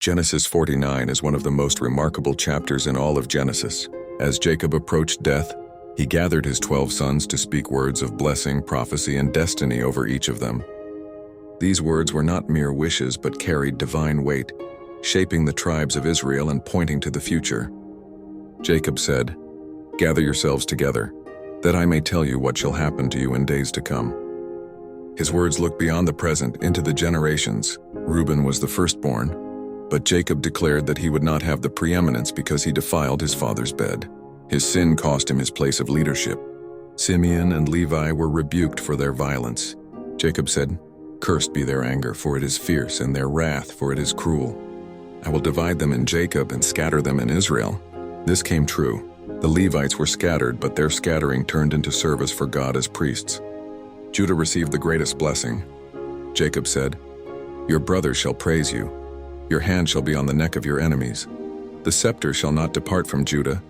Genesis 49 is one of the most remarkable chapters in all of Genesis. As Jacob approached death, he gathered his 12 sons to speak words of blessing, prophecy, and destiny over each of them. These words were not mere wishes but carried divine weight, shaping the tribes of Israel and pointing to the future. Jacob said, "Gather yourselves together, that I may tell you what shall happen to you in days to come." His words look beyond the present into the generations. Reuben was the firstborn, but Jacob declared that he would not have the preeminence because he defiled his father's bed. His sin cost him his place of leadership. Simeon and Levi were rebuked for their violence. Jacob said, "Cursed be their anger, for it is fierce, and their wrath, for it is cruel. I will divide them in Jacob and scatter them in Israel." This came true. The Levites were scattered, but their scattering turned into service for God as priests. Judah received the greatest blessing. Jacob said, "Your brothers shall praise you. Your hand shall be on the neck of your enemies. The scepter shall not depart from Judah,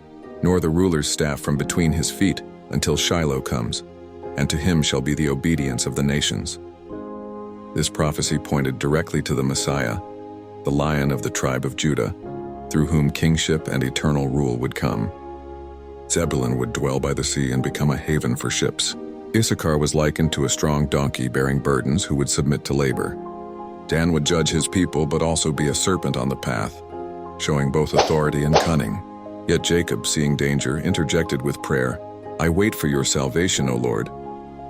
nor the ruler's staff from between his feet, until Shiloh comes, and to him shall be the obedience of the nations." This prophecy pointed directly to the Messiah, the Lion of the tribe of Judah, through whom kingship and eternal rule would come. Zebulun would dwell by the sea and become a haven for ships. Issachar was likened to a strong donkey bearing burdens who would submit to labor. Dan would judge his people but also be a serpent on the path, showing both authority and cunning. Yet Jacob, seeing danger, interjected with prayer, "I wait for your salvation, O Lord."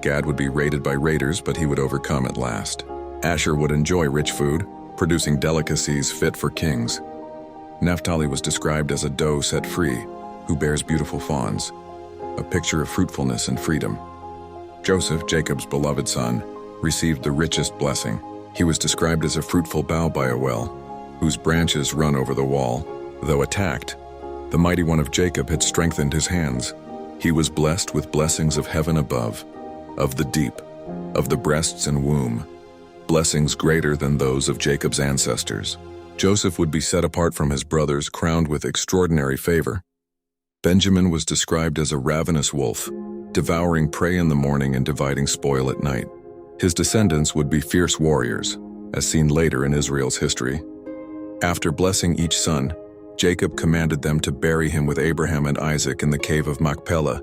Gad would be raided by raiders, but he would overcome at last. Asher would enjoy rich food, producing delicacies fit for kings. Naphtali was described as a doe set free, who bears beautiful fawns, a picture of fruitfulness and freedom. Joseph, Jacob's beloved son, received the richest blessing. He was described as a fruitful bough by a well, whose branches run over the wall. Though attacked, the mighty one of Jacob had strengthened his hands. He was blessed with blessings of heaven above, of the deep, of the breasts and womb, blessings greater than those of Jacob's ancestors. Joseph would be set apart from his brothers, crowned with extraordinary favor. Benjamin was described as a ravenous wolf, devouring prey in the morning and dividing spoil at night. His descendants would be fierce warriors, as seen later in Israel's history. After blessing each son, Jacob commanded them to bury him with Abraham and Isaac in the cave of Machpelah,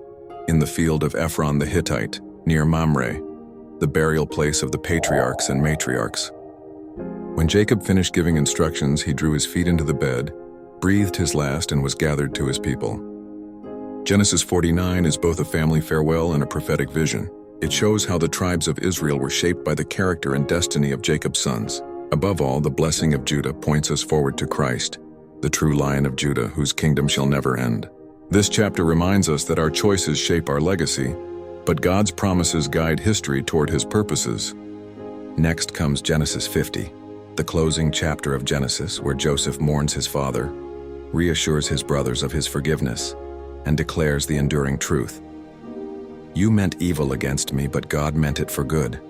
in the field of Ephron the Hittite, near Mamre, the burial place of the patriarchs and matriarchs. When Jacob finished giving instructions, he drew his feet into the bed, breathed his last, and was gathered to his people. Genesis 49 is both a family farewell and a prophetic vision. It shows how the tribes of Israel were shaped by the character and destiny of Jacob's sons. Above all, the blessing of Judah points us forward to Christ, the true Lion of Judah, whose kingdom shall never end. This chapter reminds us that our choices shape our legacy, but God's promises guide history toward his purposes. Next comes Genesis 50, the closing chapter of Genesis, where Joseph mourns his father, reassures his brothers of his forgiveness, and declares the enduring truth. "You meant evil against me, but God meant it for good.